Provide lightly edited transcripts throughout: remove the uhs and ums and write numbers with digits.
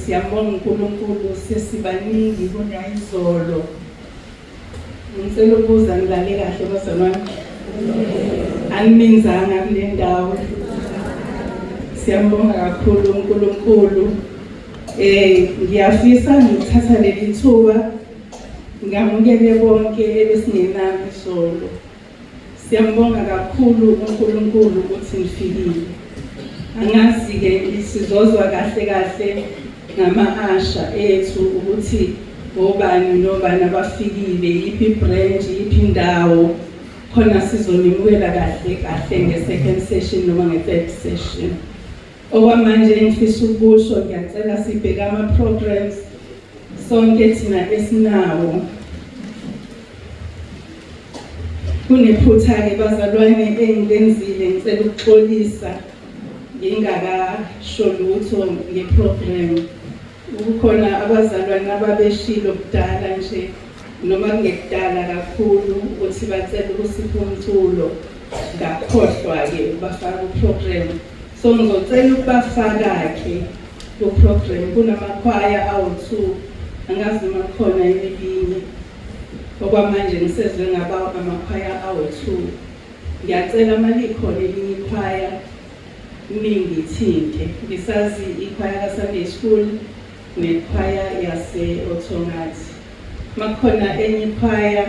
siyambonga uNkulunkulu sesibaningi kunayizolo. Ngicela ukubuza ngilale kahle bazalwane. Animinzanga kule ndawo. Siyambonga kakhulu uNkulunkulu. Ngiyafisa ngithatha leli thuba ngamukele bonke ebesingenami izolo. Siyambonga kakhulu uNkulunkulu ukuthi nifikile. Angazi-ke sizozwa kahle ngama-asha ethu ukuthi obani nobani abafikile, yiphi branch, yiphi indawo, khona sizonimukela kahle nge-second session noma nge-third session. Okwamanje ngifisa ukusho ngiyacela sibheke ama-programs sonke thina esinawo. Kunephutha-ke bazalwane engilenzile ngicela ukuxolisa ngingakasho lutho ngeprogram. Kukhona abazalwane ababeshilo kudala nje noma kungekudala kakhulu ukuthi bacela ukusipha umculo, ngakhohlwa-ke ukubafaka kuprogram. So ngizocela ukubafaka-ke kuprogram. Kunamakhwaya awu-2, angazi noma khona elinye. Okwamanje ngisezwe ngaba amakhwaya awu-2. Ngiyacela uma likhona elinye ikhwaya ningithinte. Ngisazi ikhwaya ka-Sunday School nekhwaya yase-Othongathi. Makhona enye ikhwaya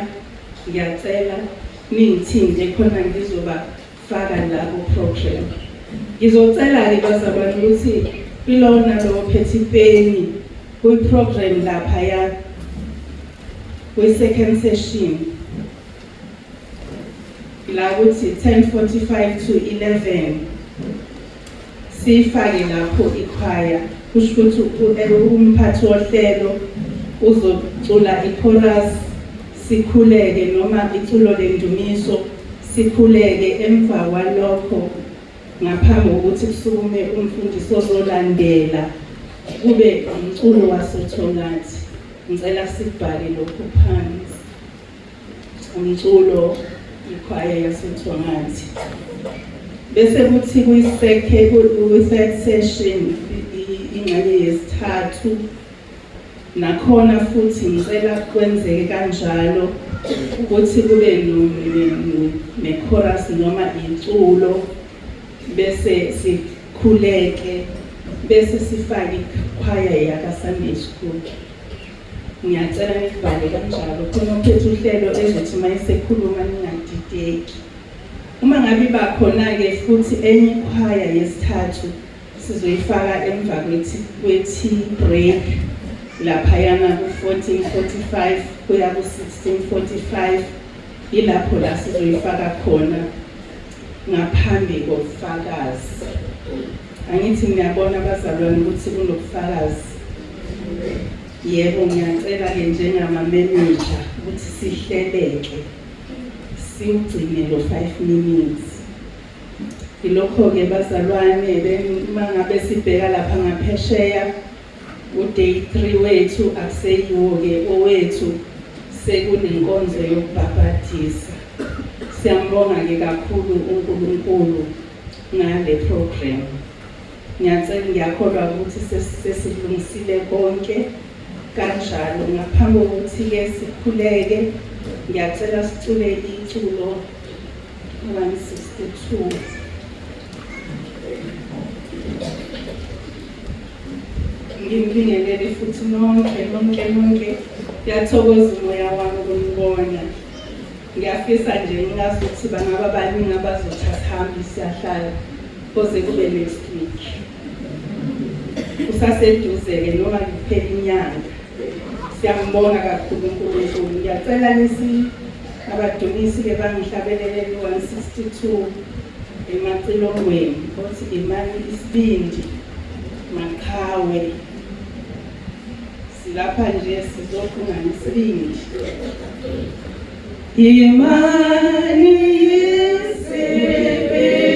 ngiyacela ningithinte khona ngizobafaka la ku-program. Ngizocela-ke bazalwane ukuthi ilona lo phethe ipeni kwi-program laphaya kwi-second session la ukuthi 10:45 to 11 sifake lapho ikhwaya. Kusho ukuthi umphathi wohlelo uzocula i-chorus sikhuleke noma iculo lendumiso sikhuleke. Emva kwalokho ngaphambi kokuthi kusukume umfundisi ozolandela kube umculo waseThongathi. Ngicela sibhale lokhu phansi. Umculo ikhwaya yaseThongathi. Bese kuthi kwi-third session ingxenye yesithathu nakhona futhi ngicela kwenzeke kanjalo ukuthi kube ne-chorus noma iculo bese sikhuleke bese sifake ikhwaya yaka-Sunday School. Ngiyacela nikubhale kanjalo khona uphethe uhlelo ezothi uma esekhuluma ningadideki. Uma ngabe bakhona-ke futhi enye ikhwaya yesithathu sizoyifaka emva kwe-tea break laphayana ku-14:45 kuya ku-16:45. Ilapho la sizoyifaka khona ngaphambi kobufakazi. Angithi ngiyabona abazalwane ukuthi kunobufakazi. Yebo, ngiyacela-ke njengama-manager ukuthi sihleleke siwugcine lo 5 minutes. Ilokho-ke bazalwane uma ngabe sibheka lapha ngaphesheya uday 3 wethu akuseyiwo-ke owethu sekunenkonzo yokubhabhadisa. Siyambonga-ke kakhulu uNkulunkulu ngale program. Ngiyakholwa ukuthi sesilungisile konke kanjalo. Ngaphambi kokuthi-ke sikhuleke ngiyacela sicule iculo 162. Ngibingelele futhi nonke ngiyathokoza umoya wami ukunibona. Ngiyafisa nje ngazi ukuthi bangaba baningi abazothatha hambi siyahlala koze kube next week. Kusaseduze-ke noma kuphela inyanga. Siyambonga kakhulu uNkulunkulu. Ngiyacela abadumisi-ke bangihlabelele 162 emacilongweni othi Imani Isibindi Makhawe. Silapha nje sizokhungana isibindi. Imani Isibindi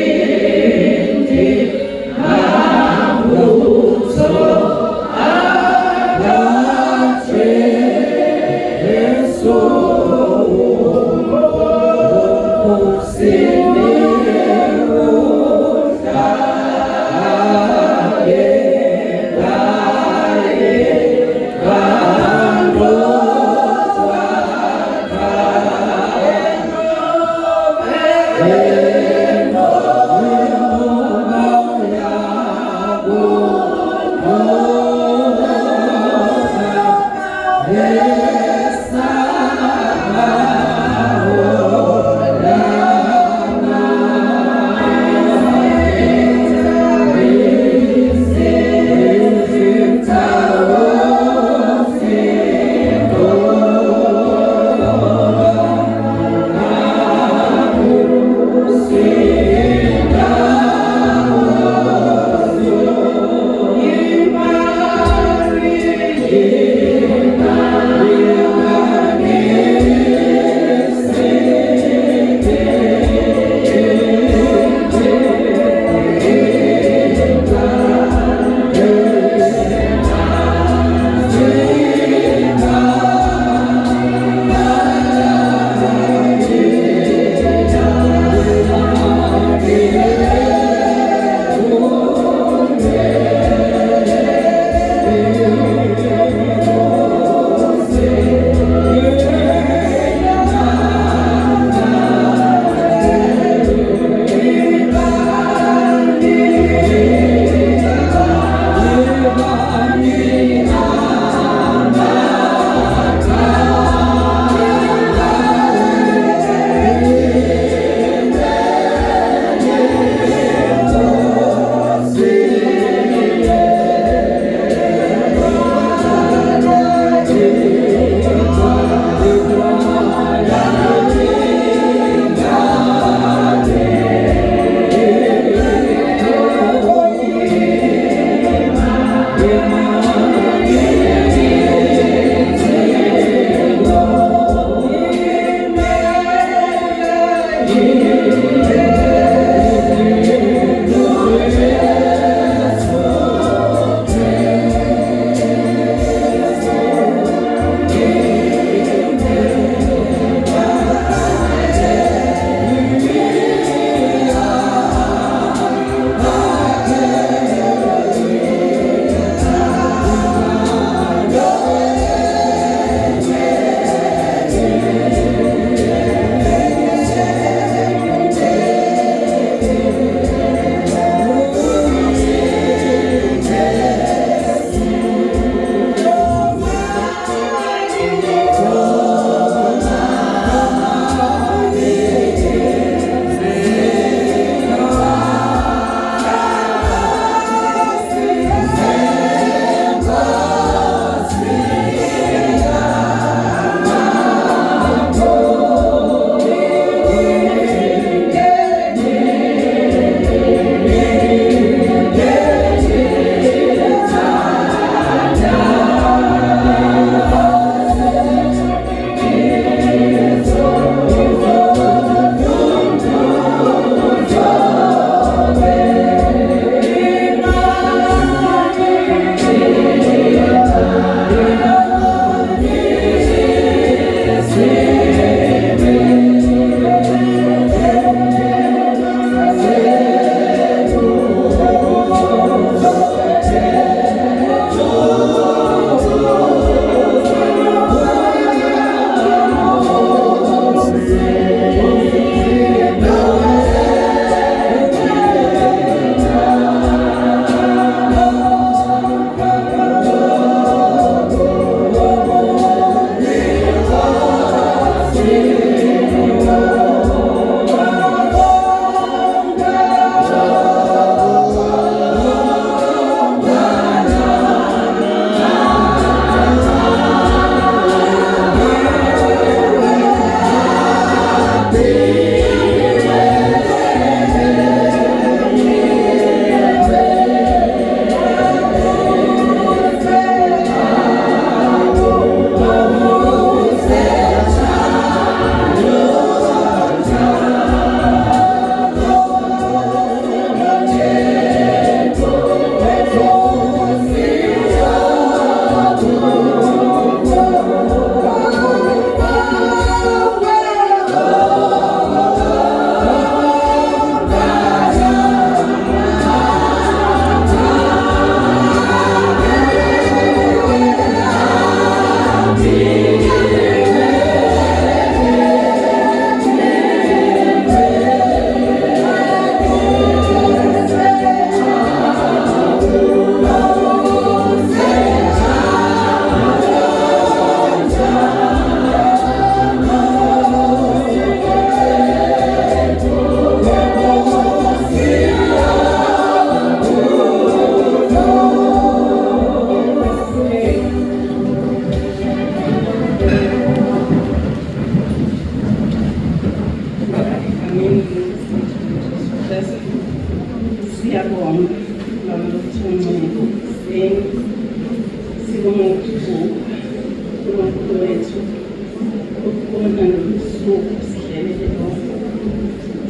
sibona ngosuku sidlelele lonke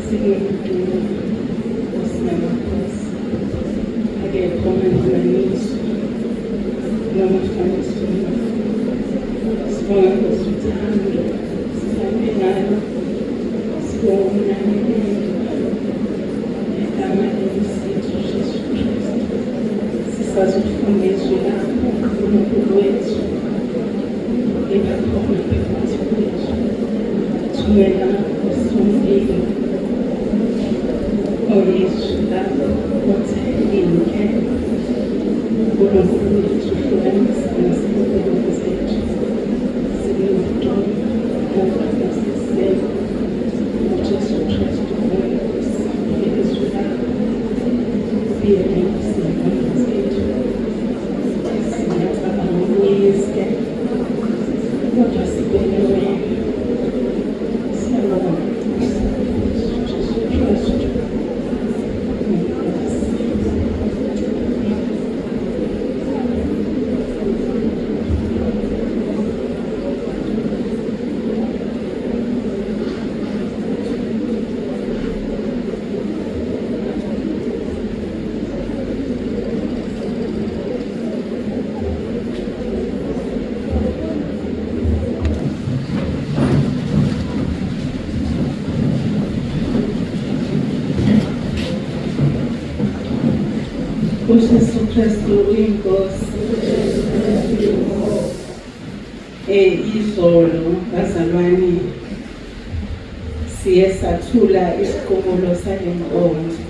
singekudumo osinamakhosi akekho manisa noma fanisa sibona ngosuthando sihambe ngalo sibona egama leSitho Jesu Kristu sisazofundiswa lapho uNkulunkulu wethu ebakhona phakathi kwethu thumela amakhosi ombili oYesu lapho othelile uNkulunkulu wethu uhlukanisa nasezibelweni zethu singudumo ngokwazisela uJesu Kristu uNkosi yelizwe lakho uyenelisa izingqondo zethu singacabanga ukuyizwe kodwa sibheke wena siyabonga Jesu Kristu uJesu Kristu uyinkosi. Izolo bazalwane siye sathula isiqobulo sale nkonzo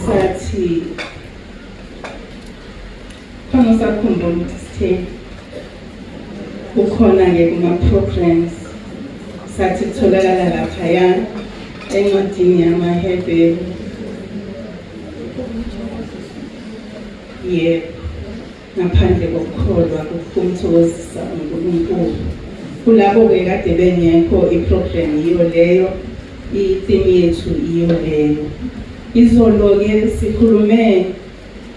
sathi khona sakhumbula ukuthi sithe kukhona-ke kuma-programs sathi kutholakala laphaya encwadini yamaHebheru. Yebo, ngaphandle kokukholwa kumthokozisa uNkulunkulu. Kulabo-ke kade bengekho iprogram yiyo leyo, i-theme yethu iyo leyo. Izolo-ke sikhulume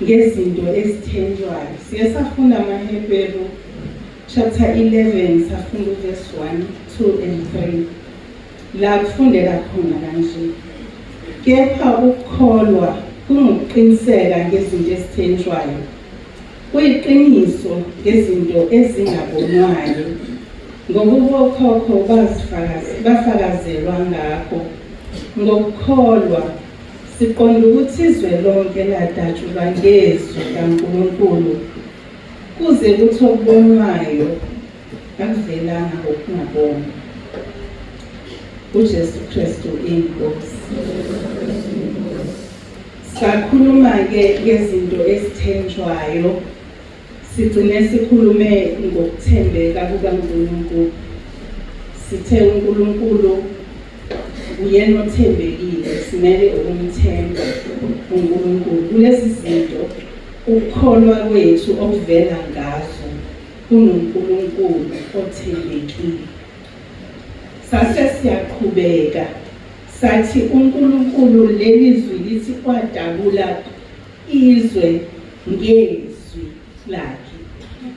ngezinto ezithenjwayo. Siye safunda amaHebheru chapter 11 safunda verse 1, 2 and 3. La kufundeka khona kanje. Kepha ukukholwa kungukuqiniseka ngezinto ezithenjwayo, kuyiqiniso ngezinto ezingabonwayo, ngoba okhokho bafakazelwa ngakho. Ngokukholwa siqonda ukuthi izwe lonke ladatshulwa ngezwi kaNkulunkulu, kuze kuthi okubonwayo akuvelanga ngokungaboni. uJesu Kristu inkosi. Sakhuluma-ke ngezinto ezithenjwayo, sigcine sikhulume ngokuthembeka kukaNkulunkulu. Sithe uNkulunkulu uyena othembekile, simele ukumthemba uNkulunkulu. Kulezi zinto ukukholwa kwethu okuvela ngazo kunoNkulunkulu othembekile. Sase siyaqhubeka sathi uNkulunkulu lelizwi lithi kwadabula izwe ngezwi lakhe.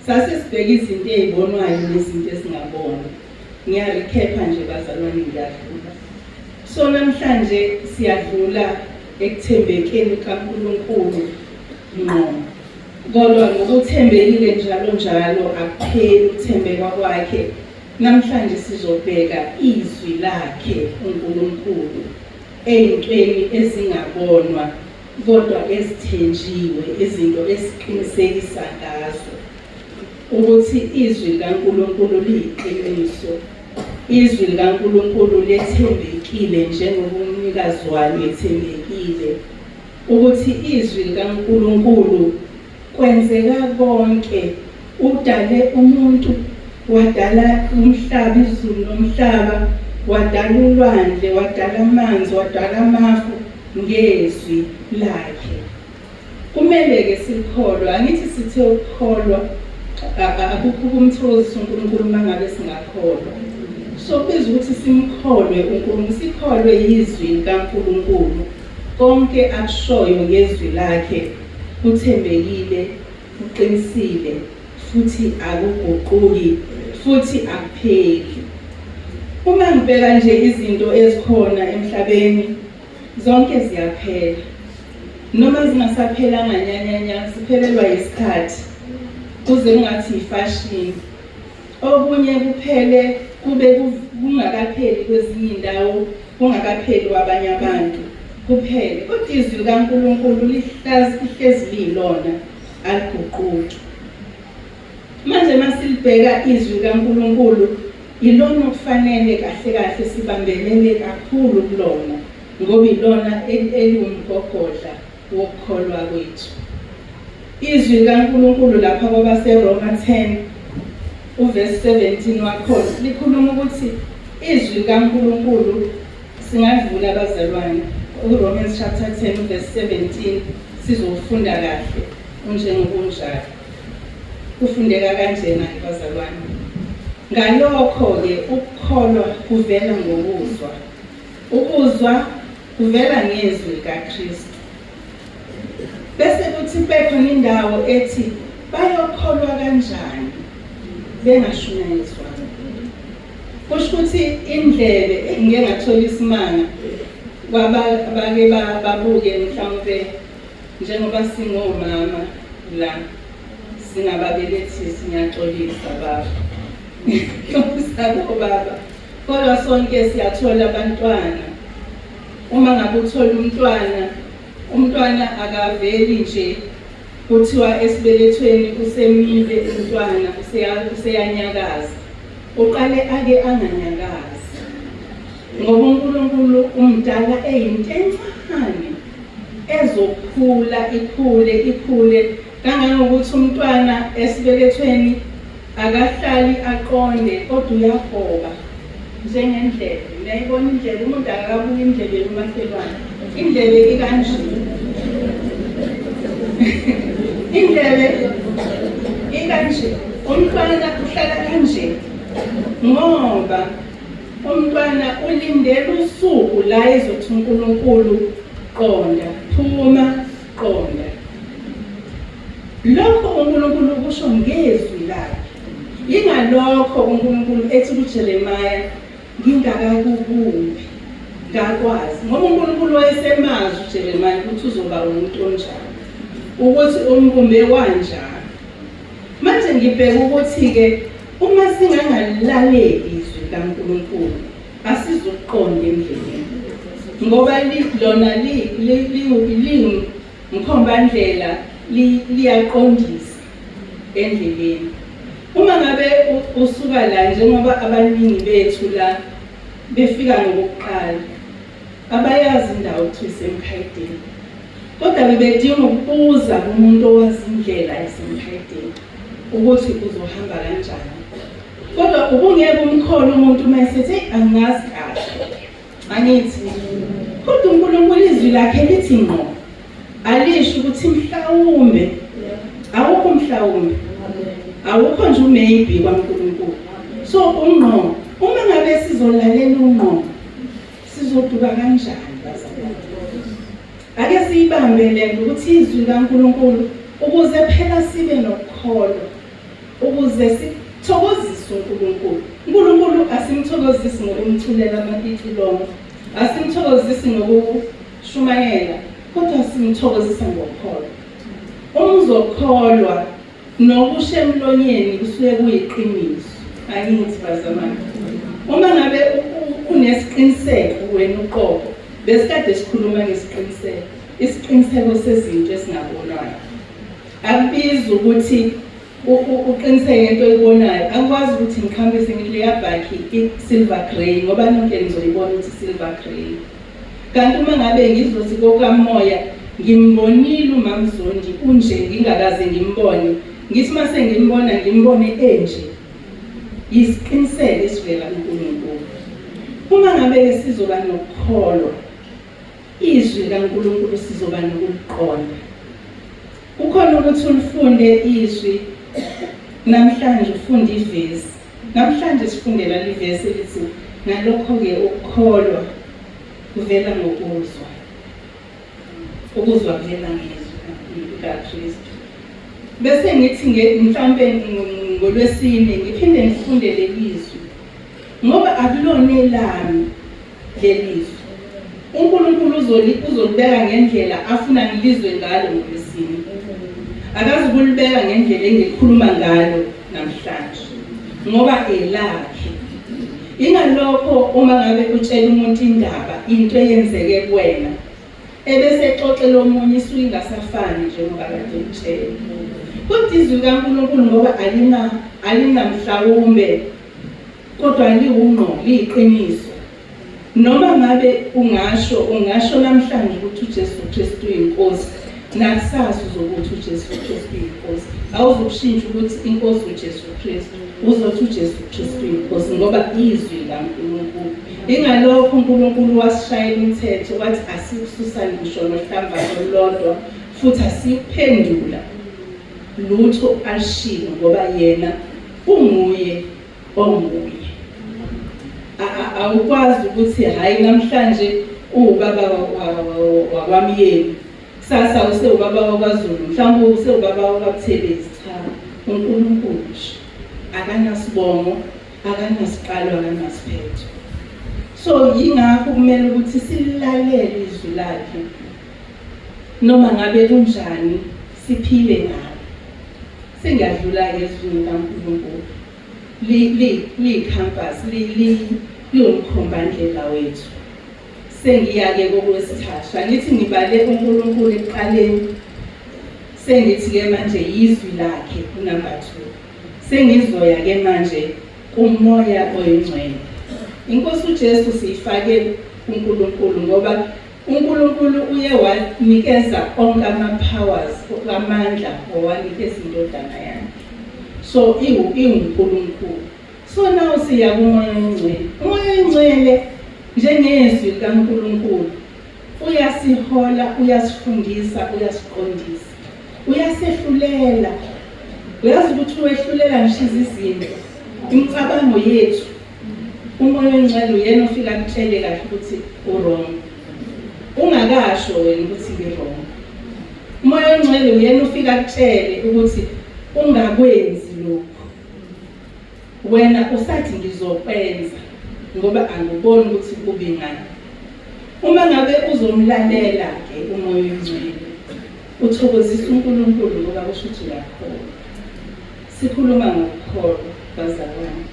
Sase sibheka izinto ezibonwayo nezinto ezingabonwa. Ngiyarecapha nje bazalwane, ngiyadlula. So namhlanje siyadlula ekuthembekeni kaNkulunkulu ngqo. Kodwa ngokuthembekile njalo akupheli ukuthembeka kwakhe. Namhlanje sizobheka izwi lakhe uNkulunkulu ey'ntweni ezingabonwa kodwa ezithenjiwe, izinto esiqinisekisa ngazo ukuthi izwi likaNkulunkulu liyiqiniso, izwi likaNkulunkulu lethembekile njengobumnikazi walo ethembekile, ukuthi izwi likaNkulunkulu kwenzeka konke. Udale umuntu, wadala umhlaba, izulu nomhlaba, wadala ulwandle, wadala amanzi, wadala amafu ngezwi lakhe. Kumele-ke sikholwa, angithi sithe ukukholwa akukho ukumthokozisa uNkulunkulu uma ngabe singakholwa. So kubiza ukuthi simkholwe uNkulunkulu, sikholwe izwi likaNkulunkulu. Konke akushoyo ngezwi lakhe kuthembekile, kuqinisile, futhi akuguquki, futhi akupheli. Uma ngibheka nje izinto ezikhona emhlabeni zonke ziyaphela. Noma zingasaphelanga nyanyanya siphelelwa isikhathi kuze kungathi ifashini. Okunye kuphele kube kungakapheli kwezinye indawo, kungakapheli kwabanye abantu kuphele. Kodwa izwi likaNkulunkulu lihlezi lilona aliguquki. Manje masilibheka izwi likaNkulunkulu ilona okufanele kahle kahle sibambelele kakhulu kulona ngoba ilona eliwumgogodla wokukholwa kwethu. Izwi likaNkulunkulu lapha kwabaseRoma 10 uverse 17 wakhona likhuluma ukuthi izwi likaNkulunkulu singadlula abazalwane. Romans chapter 10 verse 17 sizofunda kahle unjengokunjalo. Kufundeka kanjena abazalwane. Ngalokho-ke ukukholwa kuvela ngokuzwa. Ukuzwa kuvela ngezwi likaKristu. Bese kuthi bekhona indawo ethi bayokholwa kanjani bengashunyayezwa. Kusho ukuthi indlebe engike ngathola isimanga abake babuke mhlawumbe njengoba singomama la singababelethi siyaxolisa baba. Hlobisa baba. Kodwa sonke siyathola abantwana. Uma ngabe uthola umntwana akaveli nje kuthiwa esibelethweni usemile umntwana useyanyakaza. Uqale ake anganyakazi. Ngoba uNkulunkulu umdala eyinto encane ezokhula ikhule kangangokuthi umntwana esibelethweni akahlali aqonde kodwa uyagoba njengendlebe. Uyayibona indlebe, umuntu akabuka indlebe yomahlelwane. Indlebe ikanje. Indlebe ikanje. Umntwana uhlala kanje ngoba umntwana ulindele usuku la ezothi uNkulunkulu qonda, phuma, qonda. Lokho uNkulunkulu kusho ngezwi lakhe. Ingalokho uNkulunkulu ethi kuJeremiah ngingakakubumbi ngakwazi. Ngoba uNkulunkulu wayesemazi uJeremiah ukuthi uzoba umuntu onjani, ukuthi umbumbe kanjani. Manje ngibheka ukuthi-ke uma singangalaleli izwi likaNkulunkulu asizoqonda endleleni. Ngoba lona liwumkhombandlela liyaqondisa endleleni. Uma ngabe usuka la njengoba abaningi bethu la befika ngokuqala abayazi indawo ukuthi isemkhayideni. Kodwa bebedinga ukubuza kumuntu owazi indlela esemkhayideni ukuthi uzohamba kanjani. Kodwa ubungeke umkholo umuntu mayesethi angazi kahle. Angithi kodwa uNkulunkulu izwi lakhe lithi ngqo. Alisho ukuthi mhlawumbe awukho mhlawumbe. Awukho nje maybe kwaNkulunkulu. So ungqo uma ngabe sizolalela ungqo sizoduka kanjani bazalwane? Ake siyibambele ukuthi izwi likaNkulunkulu ukuze phela sibe nokukholwa, ukuze sithokozise uNkulunkulu. uNkulunkulu asimthokozisi ngokumthulela amapithilomo, asimthokozisi ngokushumayela, kodwa simthokozisa ngokukholwa. Umzokholwa nokushe emlonyeni kusuke kuyiqiniso. Angithi bazalwane, uma ngabe unesiqiniseko wena uqobo, besikade sikhuluma ngesiqiniseko, isiqiniseko sezinto esingabonwayo. Akubizi ukuthi uqiniseke ngento oyibonayo. Akwazi ukuthi ngikhambise ngileya bhakhi i-silver grey ngoba nonke nizoyibona ukuthi silver grey. Kanti uma ngabe ngizothi kokamoya ngimbonile uMamZondi unje ngingakaze ngimbone, ngithi mase ngimbona ngimbone enje, yisiqiniseko esivela kuNkulunkulu. Uma ngabe sizoba nokukholwa izwi likaNkulunkulu sizoba nokuliqonda. Ukhona ukuthi ulifunde izwi namhlanje ufunde ivesi. Namhlanje sifundela livesi elithi ngalokho-ke ukukholwa kuvela ngokuzwa. Ukuzwa kuvela ngezwi likaKristu. Bese ngithi mhlambe ngoLwesine ngiphinde ngifunde lelizwi ngoba akulona elami lelizwi. uNkulunkulu uzolibeka ngendlela afuna ngilizwe ngalo ngoLwesine. Akazi ukulibeka ngendlela engikhuluma ngalo namhlanje ngoba elakhe. Ingalokho uma ngabe utshela umuntu indaba into eyenzeke kuwena ebese exoxela omunye isuke ingasafani njengoba kade utshela. Kodwa izwi kaNkulunkulu ngoba alinamhlawumbe kodwa liwungqo liyiqiniso. Noma ngabe ungasho namhlanje ukuthi uJesu Kristu uyinkosi, nakusasa uzokuthi uJesu Kristu uyinkosi. Awuzokushintsha ukuthi inkosi uJesu Kristu, uzothi uJesu Kristu uyinkosi ngoba izwi likaNkulunkulu. Ingalokho uNkulunkulu wasishayela umthetho wathi asikususani ngisho nohlambano olulodwa futhi asikuphendula lutho alishilo ngoba yena unguye onguye. Awukwazi ukuthi hayi namhlanje ubaba wakwamyeni, kusasa usewubaba wakwaZulu, mhlawumbe usewubaba wakwaButhelezi. Cha, uNkulunkulu akanasibongo, akanasiqalo, akanasiphetho. So yingakho kumele ukuthi silalele izwi lakhe noma ngabe kunjani siphile ngalo. Singadlula ezwini kaNkulunkulu li-compass liwumkhombandlela wethu. Sengiya-ke kokwesithathu, angithi ngibale uNkulunkulu ekuqaleni, sengithi-ke manje yizwi lakhe unumber 2. Sengizoya-ke manje kumoya oyingcwele. Inkosi uJesu siyifake uNkulunkulu ngoba uNkulunkulu uye wanikeza onke ama-powers, amandla owanikeza indodana yakhe. So iwuNkulunkulu. So now siya kumoya oyingcwele. Umoya oyingcwele njengezwi likaNkulunkulu uyasihola, uyasifundisa, uyasiqondisa, uyasehlulela. Uyazi ukuthi wehlulela ngisho izinto, imicabango yethu. Umoya oyingcwele uyena ofika akutshele kahle ukuthi u-wrong, ungakasho wena ukuthi ngi-wrong. Umoya oyingcwele uyena ofika akutshele ukuthi ungakwenzi lokhu, wena usathi ngizokwenza ngoba angiboni ukuthi kube ngani. Uma ngabe uzomlalela-ke umoya oyingcwele uthokozisa uNkulunkulu ngoba kusho ukuthi uyakholwa. Sikhuluma ngokukholwa bazalwane.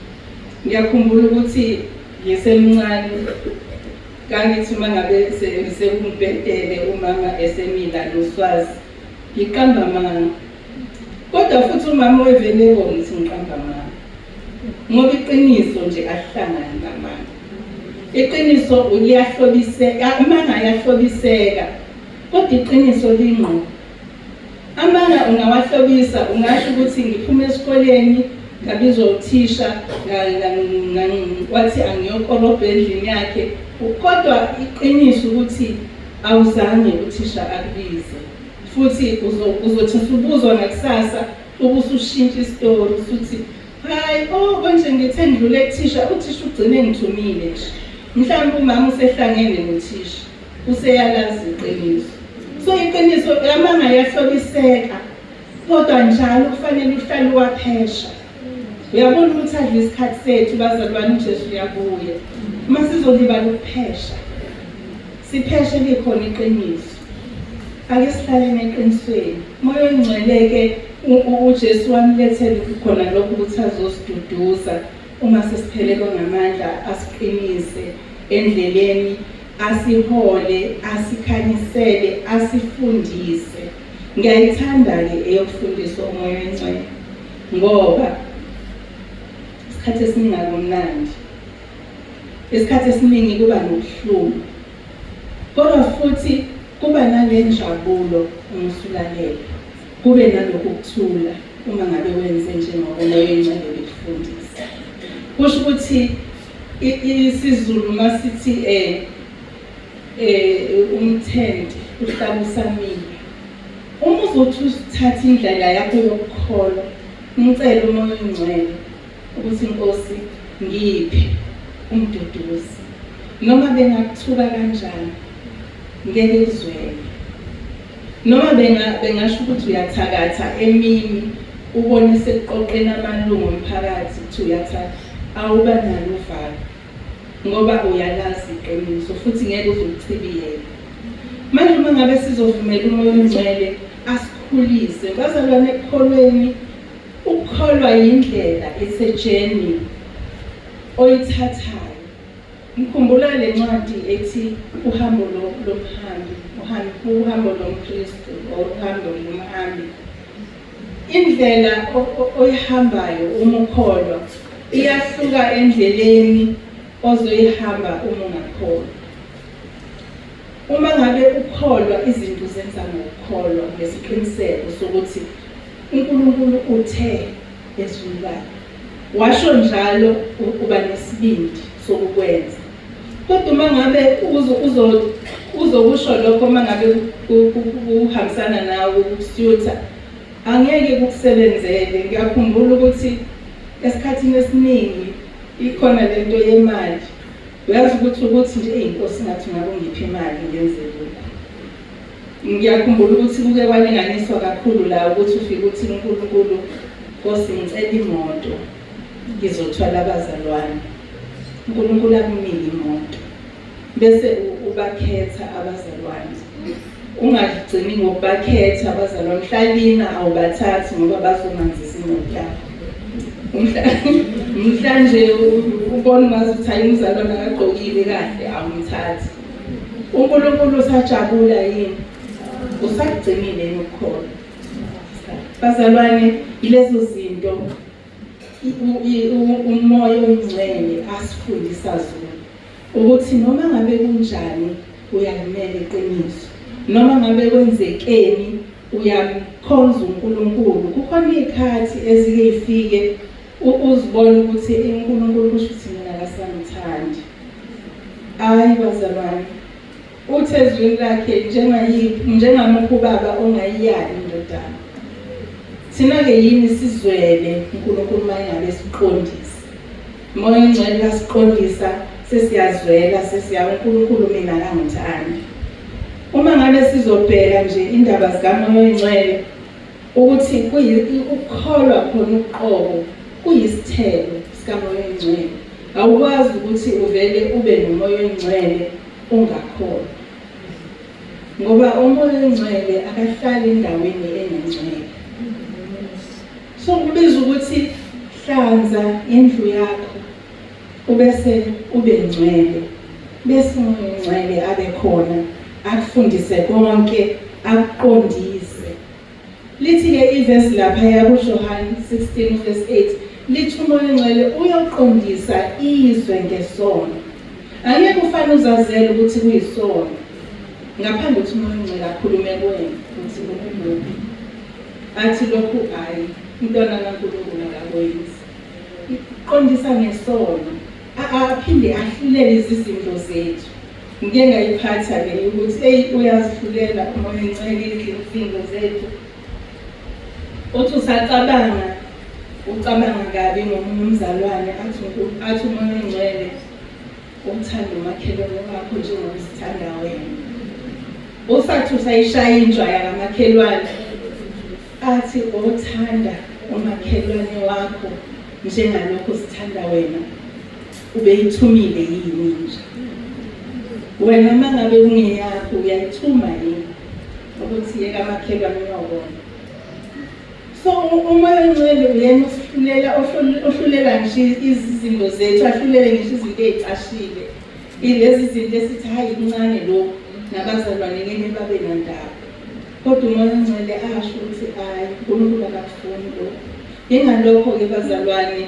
Ngiyakhumbula ukuthi ngisemncane kangithi uma ngabe sekumbhedele umama esemila noswazi ngiqamba amanga. Kodwa futhi umama weveneko ngithi ngiqamba amanga ngoba iqiniso nje alihlangani namanga. Iqiniso liyahlobiseka, amanga ayahlobiseka kodwa iqiniso lingqo. Amanga ungawahlobisa, ungasho ukuthi ngiphume esikoleni ngabizwa uthisha wathi angiyokorobha endlini yakhe, kodwa iqiniso ukuthi awuzange uthisha akubize. Futhi uzothi usubuzwa ngakusasa ubusushintsha isitori usuthi hayi konje ngithe ngidlule kuthisha, uthisha ugcine ngithumile nje. Mhlawumbe umama usehlangene nothisha useyalazi iqiniso. So iqiniso amanga ayahlobiseka kodwa njalo kufanele uhlale waphesha. Uyabona ukuthi adla isikhathi sethu bazalwane, uJesu uyabuya. Uma sizolibala ukuphesha, sipheshe likhona iqiniso. Ake sihlale neqinisweni. Moya oyingcwele-ke uJesu wamlethele khona lokho ukuthi azosiduduza uma sesiphelelwa ngamandla, asiqinise endleleni, asihole, asikhanyisele, asifundise. Ngiyayithanda-ke eyokufundisa umoya oyingcwele ngoba isikhathi esiningi akumnandi, isikhathi esiningi kuba nobuhlungu, kodwa futhi kuba nalenjabulo uma usulalela, kube nalokhu kuthula uma ngabe wenze njengoba umoya oyingcwele bekufundisa. Kusho ukuthi isiZulu masithi umthende uhlala usamile. Uma uzothi usithatha indlela yakho yokukholwa, ngicela umoya oyingcwele ukuthi Nkosi ngiphe umduduzi, noma bengakuthuka kanjani ngeke izwele, noma bengasho ukuthi uyathakatha emini ubone sekuqoqena amalungu omphakathi ukuthi uyathatha, awuba nalo uvalo ngoba uyalazi iqiniso futhi ngeke uzokuchibiyela. Manje uma ngabe sizovumela umoya ongcwele asikhulise, bazalwane, ekukholweni, ukukholwa yindlela, it's a journey oyithathayo. Ngikhumbula le ncwadi ethi uhambo lomKristu or uhambo lomhambi. Indlela oyihambayo uma ukholwa iyahluka endleleni ozoyihamba uma ungakholwa. Uma ngabe ukholwa, izinto zenza ngokukholwa, ngesiqiniseko sokuthi uNkulunkulu uthe ezwini lakhe, washo njalo, uba nesibindi sokukwenza. Kodwa uma ngabe uzokusho lokho, uma ngabe uhambisana nawe ukusiyotha, angeke kukusebenzele. Ngiyakhumbula ukuthi esikhathini esiningi ikhona lento yemali. Uyazi ukuthi nje inkosi ngathi ngabe ngiphi imali ngenze lokho. Ngiyakhumbula ukuthi kuke kwalinganiswa kakhulu la ukuthi ufike uthi uNkulunkulu, Nkosi ngicela imoto ngizothwala abazalwane. uNkulunkulu akunike imoto bese ubakhetha abazalwane. Ungagcini ngokubakhetha abazalwane, mhlalina awubathathi ngoba bazomanzisa imoto yakho. Mhlanje ubona ngazuthi hayi umzalwane akagqokile kahle, awumthathi. uNkulunkulu usajabula yini? Usagcinile ukukholwa. Bazalwane, ilezo zinto umoya ongcwele asifundisa zona ukuthi noma ngabe kunjani uyalimela iqiniso, noma ngabe kwenzekeni uyamkhonza uNkulunkulu. Kukhona izikhathi ezike ifike uzibone ukuthi uNkulunkulu kusho ukuthi mina akasangithandi. Hayi bazalwane, uthi ezwini lakhe njengamukho ubaba ongayiyali indodana. Thina-ke yini sizwele uNkulunkulu uma engabe siqondisa? Umoya ongcwele uyasiqondisa, sesiyazwela, uNkulunkulu mina akangithandi. Uma ngabe sizobheka nje indaba zikamoya ongcwele ukuthi ukukholwa khona uqobo kuyisithelo sikamoya ongcwele. Awukwazi ukuthi uvele ube nomoya ongcwele ungakholwa, ngoba umoya ongcwele akahlali endaweni engcwele. So kubiza ukuthi hlanza indlu yakho ubese ube ngcwele, bese umoya ongcwele abe khona akufundise konke, akuqondise. Lithi-ke ivesi lapha yakuJohane 16:8 lithi umoya ongcwele uyoqondisa izwe ngesono. Angeke ufane uzazele ukuthi kuyisono ngaphandle ukuthi umoya ongcwele akhulume kuwena ukuthi uNkulunkulu athi lokhu hayi, intwana kaNkulunkulu akakwenzi. Iqondisa ngesono, aphinde ahlulele izizindlo zethu. Ngike ngayiphatha-ke ukuthi uyazihlulela umoya ongcwele izindlo zethu. Uthi ucabanga kabi ngomunye umzalwane, athi umoya ongcwele uthanda umakhelwane wakho njengoba uzithanda wena. Usathi usayishaya injwaya kamakhelwane, athi othanda umakhelwane wakho njengalokho uzithanda wena, ubeyithumile yini nje? Wena uma ngabe ungeyakho uyayithuma yini ukuthi yeka amakhelwane uyabona? So umoya ongcwele uyena ohlulela ngisho izizindlo zethu, ahlulele ngisho izinto ey'cashile. Ilezi zinto esithi hayi kuncane lokhu, nabazalwane ngeke babe nandaba. Kodwa umoya ongcwele asho ukuthi hayi, uNkulunkulu akakufuni lokhu. Ingalokho-ke bazalwane,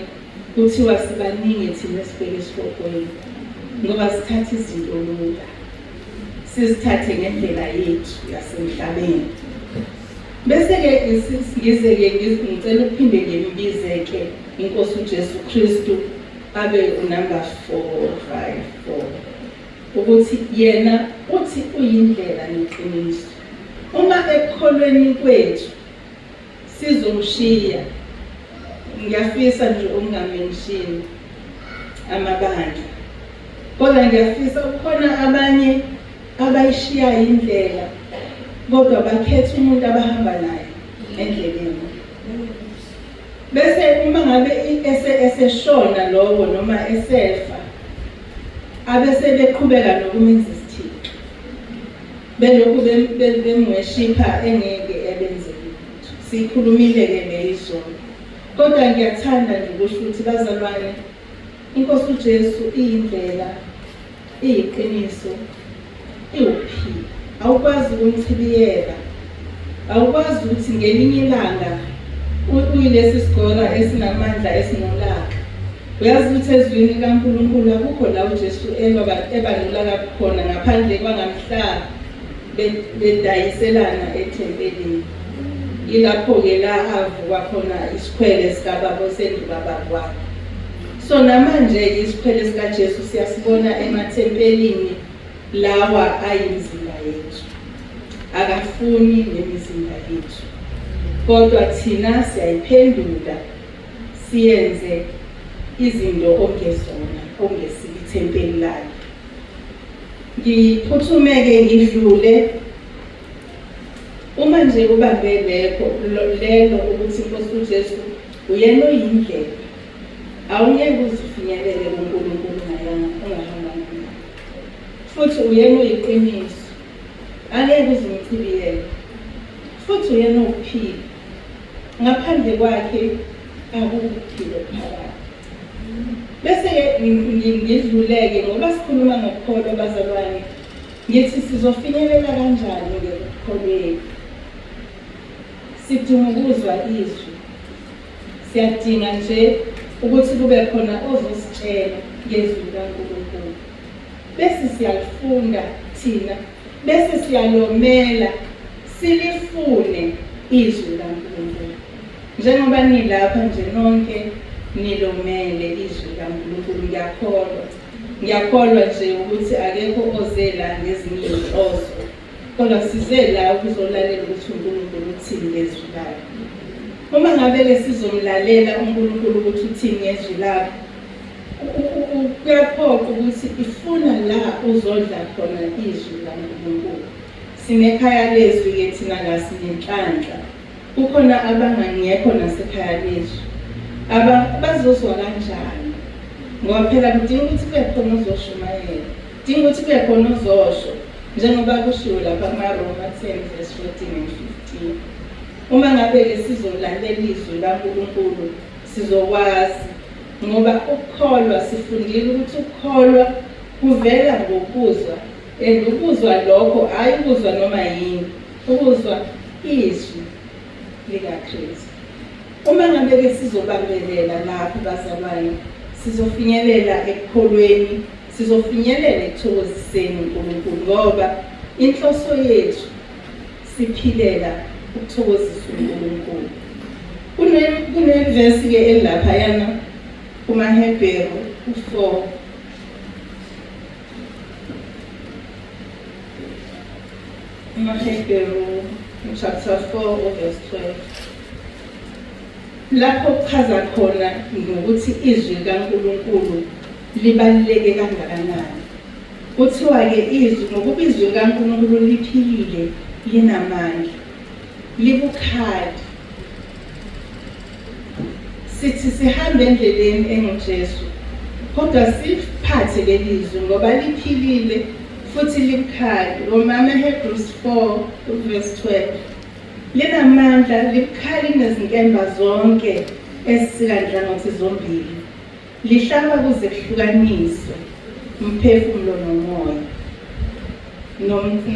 kuthiwa sibaningi thina esibheke esihogweni ngoba sithatha izinto lula, sizithathe ngendlela yethu yasemhlabeni. Bese-ke ngizeke ngicela ukuphinde ngimbize-ke iNkosi uJesu Kristu abe unumber 454 ukuthi yena uthi uyindlela neqiniso. Uma ekukholweni kwethu sizomshiya, ngiyafisa nje ukungamenshini amabandla, kodwa ngiyafisa ukukhona abanye abayishiya indlela kodwa bakhetha umuntu abahamba naye endleleni. Bese uma ngabe eseshona lowo noma esefa, abese beqhubeka nokumenza isithixo. Belokhu bemweshipha engeke ebenze lutho. Sikhulumile-ke leyizolo. Kodwa ngiyathanda nje ukusho ukuthi bazalwane, iNkosi uJesu iyindlela, iyiqiniso, iwuphila. Awukwazi ukumchibiyela. Awukwazi ukuthi ngelinye ilanga uyilesi sigora esinamandla esinolaka. Uyazi ukuthi ezwini likaNkulunkulu akukho la uJesu ebanolaka khona ngaphandle kwangamhlaba bedayiselana ethempelini. Yilapho-ke la avuka khona isikhwele sikababa osendubaba kwakhe. So namanje isikhwele sikaJesu siyasibona emathempelini lawa ayimizimba yethu. Akafuni nemizimba yethu. Kodwa thina siyayiphendula siyenze izinto okungezona, okungesithempeli lakhe. Ngiphuthumeke ngidlule uma nje ubambe lelo ukuthi iNkosi uJesu uyena oyindlela. Awungeke uzifinyelele kuNkulunkulu ungahamba naye. Futhi uyena oyiqiniso. Angeke uzimchibiyele. Futhi uyena ophila. Ngaphandle kwakhe akukuphila phakathi. Bese ngidluleke ngoba sikhuluma ngokukholwa bazalwane. Ngithi sizofinyelela kanjani ngekukholweni? Sidinga ukuzwa izwi. Siyadinga nje ukuthi kube khona ozositshela ngezwi likaNkulunkulu. Bese siyalifunda thina, bese siyalomela, silifune izwi likaNkulunkulu. Njengoba nilapha nje nonke nilomele izwi likaNkulunkulu, ngiyakholwa nje ukuthi akekho oze la ngezinye izinhloso, kodwa size la ukuzolalela ukuthi uNkulunkulu uthini ngezwi lakhe. Uma ngabe sizomlalela uNkulunkulu ukuthi uthini ngezwi lakhe, kuyaphoqa ukuthi ifuna la uzodla khona izwi likaNkulunkulu. Sinekhaya lezwi-ke thina la sinenhlanhla. Kukhona abangangekho nasekhaya lezwi. Bazozwa kanjani? Ngoba phela kudinga ukuthi kube khona ozoshumayela. Kudinga ukuthi kube khona ozosho. Njengoba kushiwo lapha kumaRoma 10:14 and 15. Uma ngabe sizolalela izwi likaNkulunkulu sizokwazi, ngoba ukukholwa sifundile ukuthi ukukholwa kuvela ngokuzwa, ukuzwa lokho hayi ukuzwa noma yini, ukuzwa izwi likaKristu. Uma ngabe sizobambelela lapho bazalwane, sizofinyelela ekukholweni, sizofinyelela ekuthokoziseni uNkulunkulu, ngoba inhloso yethu siphilela ukuthokozisa uNkulunkulu. Kunevesi-ke elapha yana kumaHebheru 4. umaHebheru chapter 4 verse 12. Lapho kuchaza khona ngokuthi izwi likaNkulunkulu libaluleke kangakanani. Kuthiwa-ke izwi, ngokuba izwi likaNkulunkulu liphilile, linamandla, libukhali. Sithi sihambe endleleni enguJesu, kodwa siphathe leli zwi ngoba liphilile futhi libukhali. AmaHebrews 4 verse 12. Linamandla, libukhali nezinkemba zonke ezisikanhlangothi zombili. Lihlaba kuze kuhlukaniswe umphefumulo nomoya,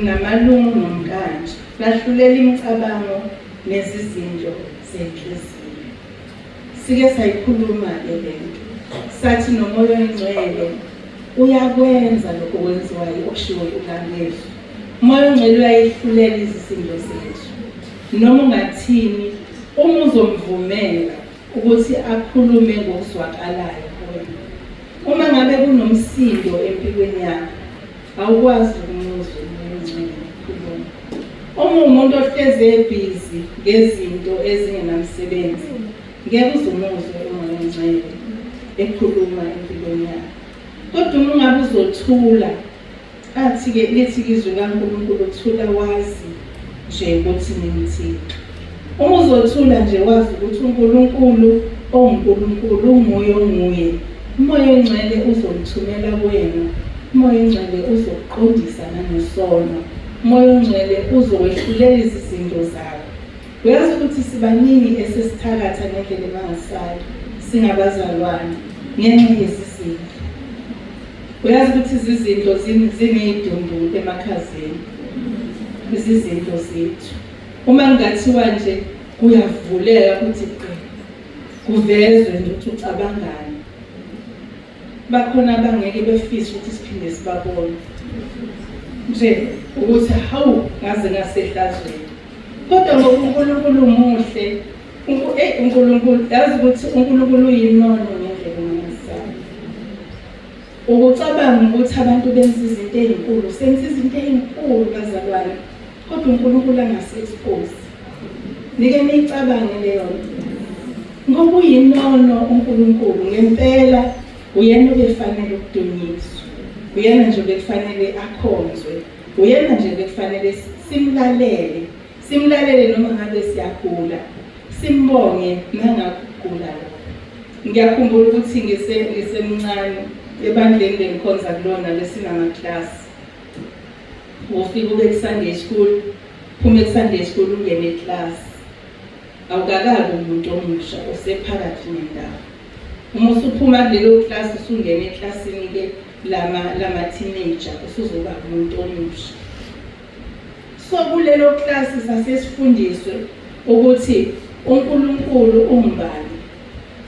namalungu nomkanje. Lahlulela imicabango nezizinto zenhliziyo. Sike sayikhuluma-ke lento. Sathi nomoya oyingcwele uyakwenza lokho okwenziwayo okushiwo kukaNkulunkulu. Umoya oyingcwele uyayihlulela izisindo zethu. Noma ungathini, uma uzomvumela ukuthi akhulume ngokuzwakalayo kuwena. Uma ngabe kunomsindo empilweni yakho, awukwazi ukumuzwa umoya oyingcwele ukukhuluma. Uma umuntu ohlezi ebhizi ngezinto ezingenamsebenzi, ngeke uzumuzwe umoya oyingcwele ekhuluma empilweni yakho. Kodwa uma ngabe uzothula, lithi izwi likaNkulunkulu, thula wazi nje ukuthi ngimthixo. Uma uzothula nje wazi ukuthi uNkulunkulu onguNkulunkulu unguye onguye, umoya ongcwele uzomthumela kuwena, umoya ongcwele uzokuqondisa nangesono, umoya ongcwele uzokwehlulela izinto zakho. Uyazi ukuthi sibaningi esesithakatha ngendlela emangasayo singabazalwane ngenxa yesizindlo. Uyazi ukuthi izinto ziney'dumbu emakhazeni, izinto zethu. Uma kungathiwa nje kuyavuleka ukuthi kuvezwe nje ukuthi ucabangani, bakhona abangeke befise ukuthi siphinde sibabone nje ukuthi hawu ngaze ngasehlazweni. Kodwa ngoba uNkulunkulu umuhle, uNkulunkulu yazi ukuthi uNkulunkulu uyinono ngendlela engasayo. Ukucabanga ukuthi abantu benza izinto ey'nkulu, senza izinto ey'nkulu bazalwane, kodwa uNkulunkulu angase-expose. Nike niyicabange leyo nto. Ngoba uyinono uNkulunkulu ngempela, uyena obefanele ukudunyiswa, uyena nje obekufanele akhonzwe, uyena nje obekufanele simlalele noma ngabe siyagula, simbonge nangakugula lokho. Ngiyakhumbula ukuthi ngisemncane ebandleni lengikhonza kulona lesinamaklasi. Ufika ube ku-Sunday school, phume ku-Sunday school ungene eklasi. Awukakabi umuntu omusha, usephakathi nendawo. Uma usuphuma kulelo klasi usungena eklasini-ke lama-teenager, usuzoba umuntu omusha. So kulelo klasi sasesifundiswe ukuthi uNkulunkulu ungubani,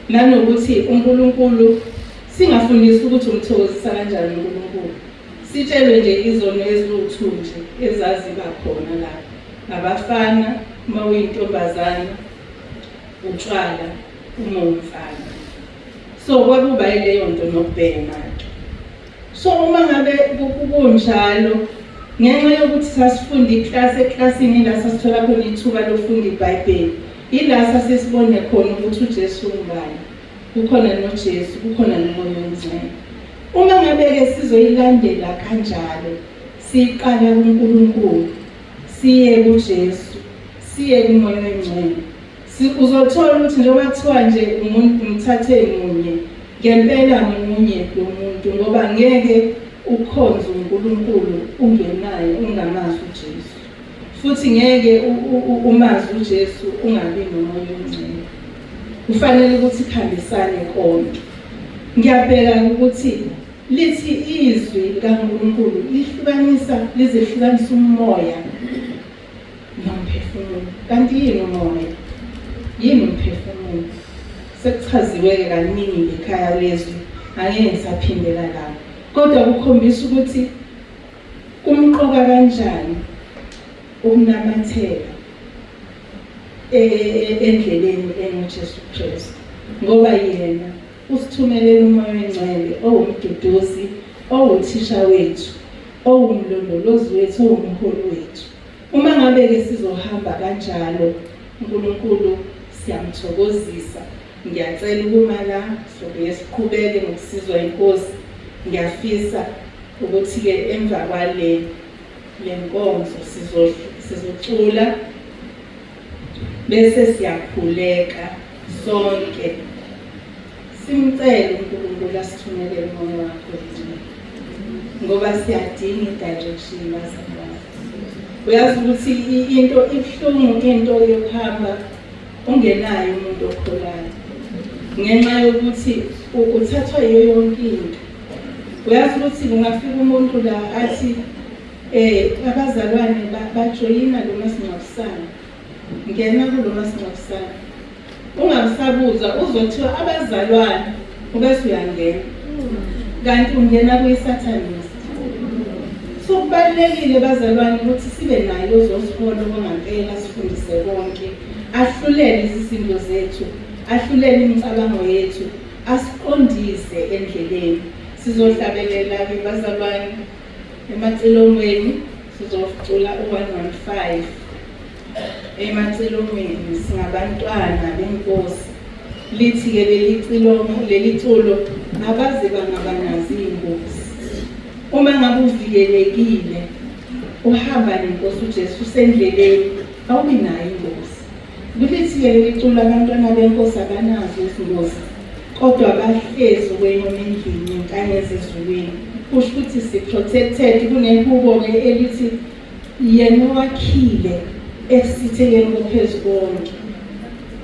nanokuthi uNkulunkulu singafundisi ukuthi umthokozisa kanjani uNkulunkulu. Sitshelwe nje izono eziwu-2 nje ezaziba khona lapho. Abafana, uma uyintombazana, utshwala, uma umfana. So kwakuba yileyo nto nokubhema-ke. So uma ngabe kunjalo, ngenxa yokuthi sasifunda eklasini la sasithola khona ithuba lokufunda iBhayibheli, ila sasesibone khona ukuthi uJesu ungubani. Kukhona noJesu, kukhona nomoya ongcwele. Uma ngabe-ke sizoyilandela kanjalo, siqala kuNkulunkulu, siye kuJesu, siye kumoya ongcwele, uzothola ukuthi njengoba kuthiwa nje umuntu umthathe munye, ngempela munye lo muntu, ngoba ngeke ukhonze uNkulunkulu ungenaye ungamazi uJesu, futhi ngeke umazi uJesu ungabi nomoya ongcwele. Kufanele ukuthi kuhambisane konke. Ngiyabheka ukuthi lithi izwi likaNkulunkulu lizehlukanisa umoya nomphefumulo. Kanti yini umoya? Yini umphefumulo? Sekuchaziwe-ke kaningi ekhaya lezwi, angeke ngisaphindela lapho. Kodwa kukhombisa ukuthi kumqoka kanjani ukunamathela endleleni enguJesu Kristu, ngoba yena usithumelele umoya ongcwele owumduduzi, owuthisha wethu, owumlondolozi wethu, owumholi wethu. Uma ngabe-ke sizohamba kanjalo, uNkulunkulu siyamthokozisa. Ngiyacela ukuma la sobuye siqhubeke ngokusizwa inkosi. Ngiyafisa ukuthi-ke emva kwale nkonzo sizocula bese siyakhuleka sonke, simcele uNkulunkulu asithumelele umoya wakhe, ngoba siyadinga i-direction bazalwane. Uyazi ukuthi into ibuhlungu, into yokuhamba ungenayo umuntu okholayo, ngenxa yokuthi uthathwa yiyo yonke into. Uyazi ukuthi kungafika umuntu la athi abazalwane bajoyina lo masingcwabisane, ngena kulo masingcwabisane, ungasabuza uzothiwa abazalwane ubese uyangena, kanti ungena kuyiSathanist. So kubalulekile bazalwane ukuthi sibe nayo ozosihola okwangempela, sifundise konke, ahlulele izisinto zethu, ahlulele imicabango yethu, asiqondise endleleni. Sizohlabelela-ke bazalwane emacilongweni, sizocula u-115 emacilongweni singabantwana benkosi. Lithi-ke leli culo abaze bangabanazi iy'ngozi. Uma ngabe uvikelekile uhamba nenkosi uJesu usendleleni, awubi nayo ingozi. Kulithi-ke leli culo abantwana benkosi abanazo izingozi, kodwa bahlezi kwenyoma endlini yenkanyezi ezulwini. Kusho ukuthi si-protected. Kunehubo-ke elithi yena wakhile ekusithekeni kophezu konke.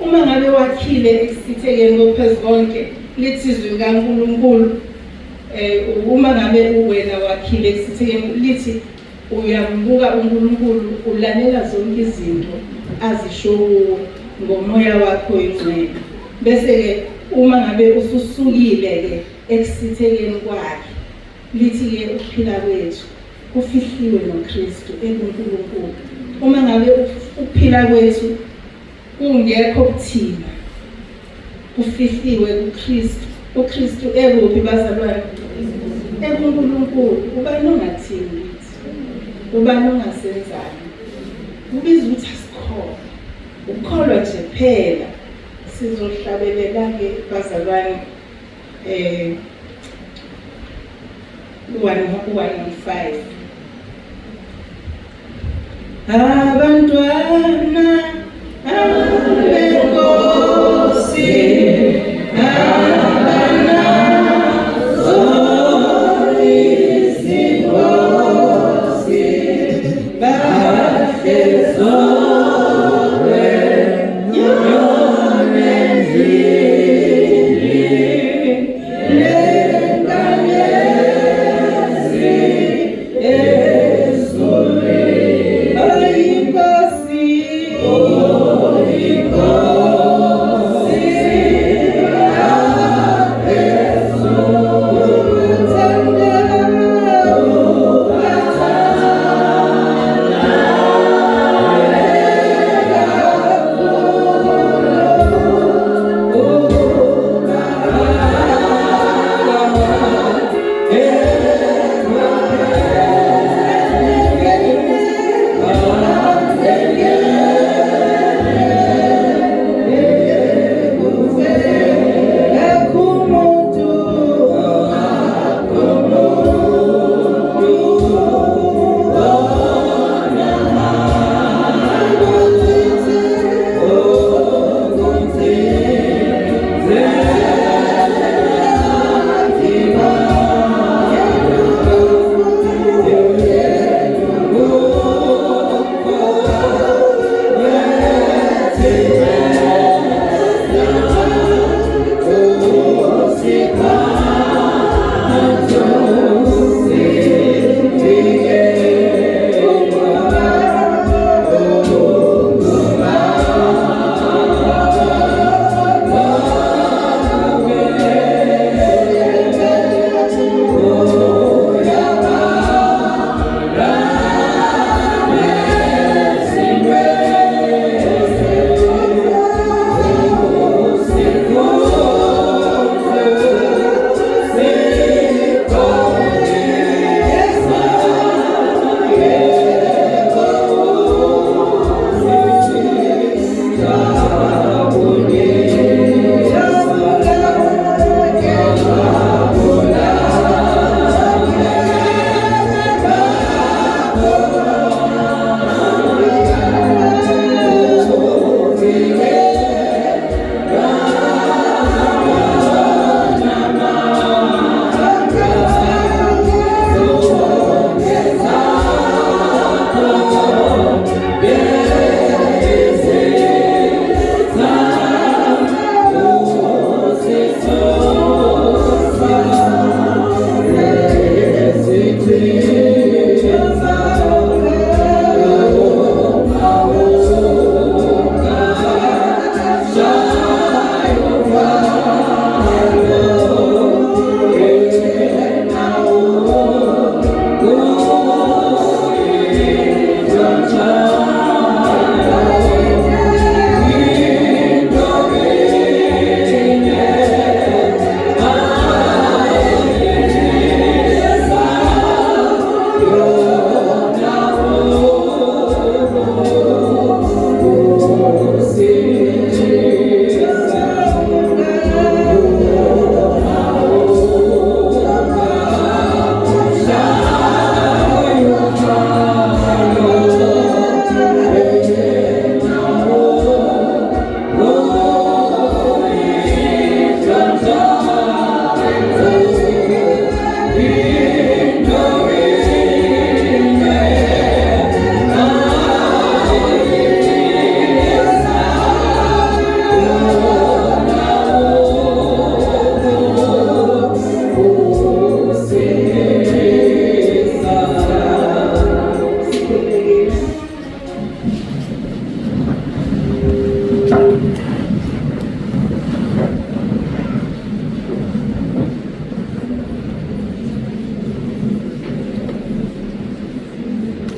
Uma ngabe wakhile ekusithekeni kophezu konke, lithi izwi likaNkulunkulu, uma ngabe uwena wakhile ekusithekeni, lithi uyambuka uNkulunkulu, ulalela zonke izinto azisho kuwe ngomoya wakho oyingcwele. Bese-ke uma ngabe ususukile-ke ekusithekeni kwakhe, lithi-ke ukuphila kwethu kufihliwe noKristu ekuNkulunkulu. Uma ngabe ukuphila kwethu kungekho kuthina, kufihliwe kuKristu. uKristu ekuphi bazalwane? EkuNkulunkulu. Ubani ongathini kithi? Ubani ongasenzani? Kubiza ukuthi asikholwa. Ukukholwa nje phela. Sizohlabelela-ke bazalwane 1:5. Abantwana benkosi abanazo izingozi bahlezo Inkosi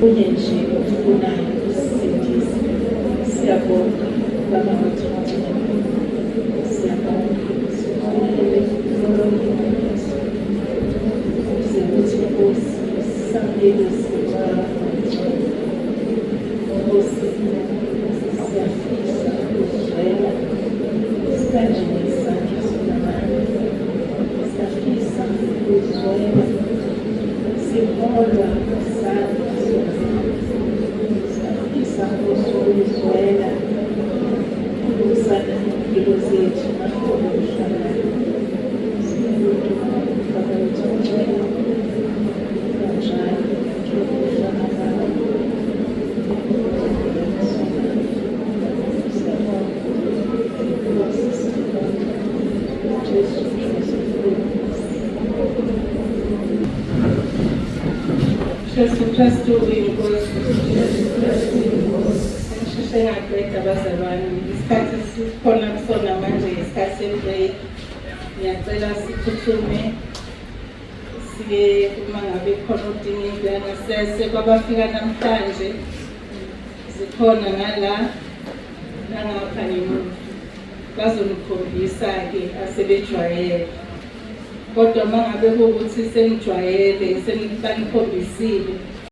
kunye nje okufunayo ukusindisa. Siyabonga Baba wethu, siyabonga sibonele ukuthi Nkosi samele sibonga Nkosi siyafisa ukuzwela sikanjeni isandla sonamandla siyafisa ukuzwela siholwa isandla siyafisa ukuzwela ukusana impilo zethu nakhona kuhlangana siyabonga Baba wethu kanjalo Kristu uyinkosi ngisheshe ngaqeda abazalwane isikhathi sikhona kusona manje isikhathi se-break. Ngiyacela siphuthume siye uma ngabe khona udinga izangasese kwabafika namhlanje zikhona ngala nangapha ngemuva bazonikhombisa-ke asebejwayele. Kodwa uma ngabe kuwukuthi senijwayele banikhombisile